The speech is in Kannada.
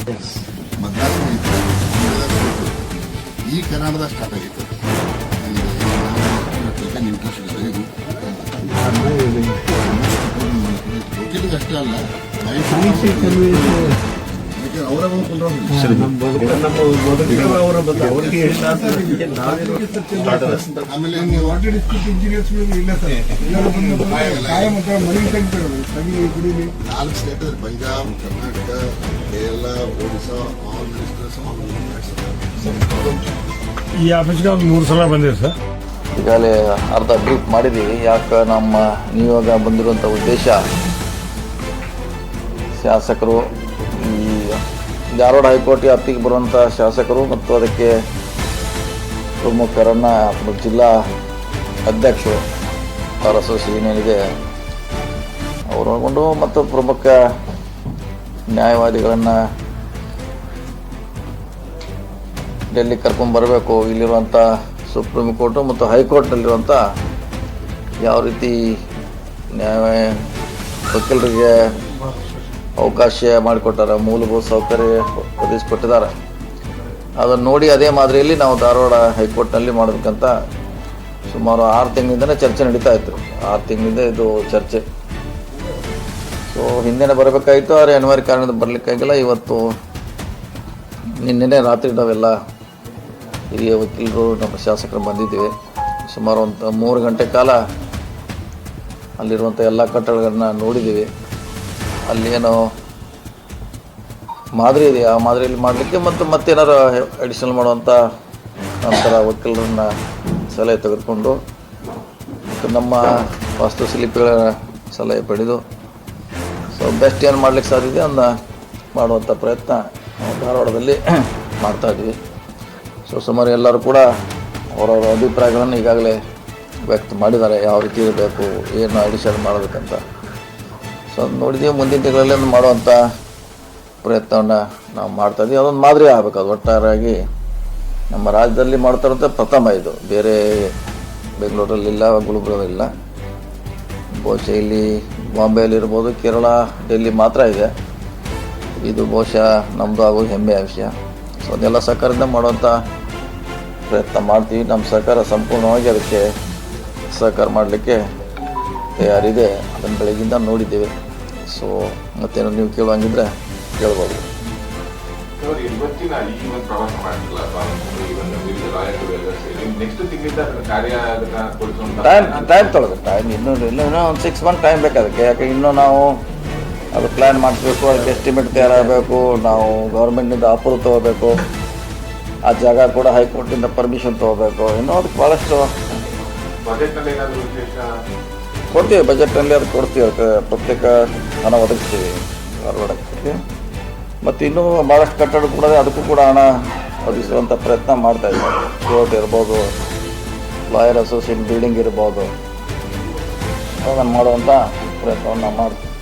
ಮಧ್ಯಾಹ್ನ ಈ ಕನ್ನಡದ ಸ್ಟಾರ್ಟ್ ಆಗಿತ್ತು ವಕೀಲಿಗೆ ಅಷ್ಟೇ ಅಲ್ಲ ಅವರ ಆಮೇಲೆ ಇಂಜಿನಿಯರ್ಸ್ ಇಲ್ಲ sir 4 state Punjab Karnataka Kerala Odisha all ministers ಈ ಆಫೀಸ್ಗೆ ಒಂದು 3 ಸಲ ಬಂದಿದೆ ಸರ್. ಈಗಾಗಲೇ ಅರ್ಧ ಬ್ರೀಫ್ ಮಾಡಿದ್ದೀವಿ. ಯಾಕೆ ನಮ್ಮ ನೀವಾಗ ಬಂದಿರುವಂಥ ಉದ್ದೇಶ ಶಾಸಕರು ಈ ಧಾರವಾಡ ಹೈಕೋರ್ಟ್ ವ್ಯಾಪ್ತಿಗೆ ಬರುವಂಥ ಶಾಸಕರು ಮತ್ತು ಅದಕ್ಕೆ ಪ್ರಮುಖರನ್ನು ಜಿಲ್ಲಾ ಅಧ್ಯಕ್ಷರು ಅವರ ಅಸೋಸಿಯೇಷನ್ ಏನಿದೆ ಅವರು ಒಳಗೊಂಡು ಮತ್ತು ಪ್ರಮುಖ ನ್ಯಾಯವಾದಿಗಳನ್ನು ಡೆಲ್ಲಿ ಕರ್ಕೊಂಡ್ಬರಬೇಕು. ಇಲ್ಲಿರುವಂಥ ಸುಪ್ರೀಂ ಕೋರ್ಟು ಮತ್ತು ಹೈಕೋರ್ಟ್ನಲ್ಲಿರುವಂಥ ಯಾವ ರೀತಿ ನ್ಯಾಯ ವಕೀಲರಿಗೆ ಅವಕಾಶ ಮಾಡಿಕೊಟ್ಟಾರೆ, ಮೂಲಭೂತ ಸೌಕರ್ಯ ಒದಗಿಸ್ಕೊಟ್ಟಿದ್ದಾರೆ. ಅದನ್ನು ನೋಡಿ ಅದೇ ಮಾದರಿಯಲ್ಲಿ ನಾವು ಧಾರವಾಡ ಹೈಕೋರ್ಟ್ನಲ್ಲಿ ಮಾಡಬೇಕಂತ ಸುಮಾರು 6 ತಿಂಗಳಿಂದಲೇ ಚರ್ಚೆ ನಡೀತಾ ಇತ್ತು. 6 ತಿಂಗಳಿಂದ ಇದು ಚರ್ಚೆ. ಸೊ ಹಿಂದೆನೇ ಬರಬೇಕಾಯಿತು, ಆದರೆ ಅನಿವಾರ್ಯ ಕಾರಣದಿಂದ ಬರಲಿಕ್ಕಾಗಿಲ್ಲ. ಇವತ್ತು ನಿನ್ನೆ ರಾತ್ರಿ ನಾವೆಲ್ಲ ಹಿರಿಯ ವಕೀಲರು ನಮ್ಮ ಶಾಸಕರು ಬಂದಿದ್ದೀವಿ. ಸುಮಾರು ಒಂದು 3 ಗಂಟೆ ಕಾಲ ಅಲ್ಲಿರುವಂಥ ಎಲ್ಲ ಕಟ್ಟಡಗಳನ್ನ ನೋಡಿದ್ದೀವಿ. ಅಲ್ಲೇನೋ ಮಾದರಿ ಇದೆ, ಆ ಮಾದರಿಯಲ್ಲಿ ಮಾಡಲಿಕ್ಕೆ ಮತ್ತು ಮತ್ತೇನಾರು ಅಡಿಷನಲ್ ಮಾಡುವಂಥ ನಂತರ ವಕೀಲರನ್ನ ಸಲಹೆ ತೆಗೆದುಕೊಂಡು ಮತ್ತು ನಮ್ಮ ವಾಸ್ತುಶಿಲ್ಪಿಗಳ ಸಲಹೆ ಪಡೆದು ಸೊ ಬೆಸ್ಟ್ ಏನು ಮಾಡಲಿಕ್ಕೆ ಸಾಧ್ಯತೆ ಅದನ್ನ ಮಾಡುವಂಥ ಪ್ರಯತ್ನ ನಾವು ಧಾರವಾಡದಲ್ಲಿ ಮಾಡ್ತಾಯಿದ್ವಿ. ಸೊ ಸುಮಾರು ಎಲ್ಲರೂ ಕೂಡ ಅವರವರ ಅಭಿಪ್ರಾಯಗಳನ್ನು ಈಗಾಗಲೇ ವ್ಯಕ್ತ ಮಾಡಿದ್ದಾರೆ, ಯಾವ ರೀತಿ ಇರಬೇಕು, ಏನು ಅಡಿಷನ್ ಮಾಡಬೇಕಂತ. ಸೊ ಅದು ನೋಡಿದ್ದೀವಿ. ಮುಂದಿನ ತಿಂಗಳಲ್ಲಿ ಒಂದು ಮಾಡುವಂಥ ಪ್ರಯತ್ನವನ್ನು ನಾವು ಮಾಡ್ತಾಯಿದ್ದೀವಿ. ಅದೊಂದು ಮಾದರಿ ಆಗಬೇಕು. ಅದು ಒಟ್ಟಾರೆಯಾಗಿ ನಮ್ಮ ರಾಜ್ಯದಲ್ಲಿ ಮಾಡ್ತಾರಂಥ ಪ್ರಥಮ ಇದು. ಬೇರೆ ಬೆಂಗಳೂರಲ್ಲಿಲ್ಲ, ಗುಲ್ಬರ್ಗದಲ್ಲಿಲ್ಲ. ಬಹುಶಃ ಇಲ್ಲಿ ಬಾಂಬೆಯಲ್ಲಿರ್ಬೋದು, ಕೇರಳ, ಡೆಲ್ಲಿ ಮಾತ್ರ ಇದೆ. ಇದು ಬಹುಶಃ ನಮ್ಮದು ಆಗೋದು ಹೆಮ್ಮೆಯ ವಿಷಯ. ಸೊ ಅದೆಲ್ಲ ಸಹಕಾರದಿಂದ ಮಾಡುವಂಥ ಪ್ರಯತ್ನ ಮಾಡ್ತೀವಿ. ನಮ್ಮ ಸರ್ಕಾರ ಸಂಪೂರ್ಣವಾಗಿ ಅದಕ್ಕೆ ಸಹಕಾರ ಮಾಡಲಿಕ್ಕೆ ತಯಾರಿದೆ. ಅದನ್ನು ಬೆಳಗಿಂದ ನೋಡಿದ್ದೇವೆ. ಸೊ ಮತ್ತೇನು ನೀವು ಕೇಳುವಂಗಿದ್ರೆ ಕೇಳ್ಬೋದು. ಟೈಮ್ ತೊಗೊಳುತ್ತೆ. ಟೈಮ್ ಇನ್ನೂ ಒಂದು 6 ಮಂತ್ ಟೈಮ್ ಬೇಕು ಅದಕ್ಕೆ. ಯಾಕೆ ಇನ್ನೂ ನಾವು ಅದು ಪ್ಲ್ಯಾನ್ ಮಾಡಿಸ್ಬೇಕು, ಅದಕ್ಕೆ ಎಸ್ಟಿಮೇಟ್ ತಯಾರಾಗಬೇಕು, ನಾವು ಗೌರ್ಮೆಂಟ್ನಿಂದ ಅಪ್ರೂವ್ ತೊಗೋಬೇಕು, ಆ ಜಾಗ ಕೂಡ ಹೈಕೋರ್ಟಿಂದ ಪರ್ಮಿಷನ್ ತೊಗೋಬೇಕು. ಇನ್ನೂ ಅದಕ್ಕೆ ಭಾಳಷ್ಟು ಕೊಡ್ತೀವಿ. ಬಜೆಟ್ನಲ್ಲಿ ಅದು ಕೊಡ್ತೀವಿ. ಅದಕ್ಕೆ ಪ್ರತ್ಯೇಕ ಹಣ ಒದಗಿಸ್ತೀವಿ ಧಾರವಾಡಕ್ಕೆ. ಮತ್ತು ಇನ್ನೂ ಭಾಳಷ್ಟು ಕಟ್ಟಡ ಕೂಡ ಅದಕ್ಕೂ ಕೂಡ ಹಣ ಒದಗಿಸುವಂಥ ಪ್ರಯತ್ನ ಮಾಡ್ತಾಯಿದ್ದೀವಿ. ಕೋರ್ಟ್ ಇರ್ಬೋದು, ಲಾಯರ್ ಅಸೋಸಿಯೇಷನ್ ಬಿಲ್ಡಿಂಗ್ ಇರ್ಬೋದು, ಅದನ್ನು ಮಾಡುವಂಥ ಪ್ರಯತ್ನವನ್ನು ನಾವು ಮಾಡ್ತೀವಿ.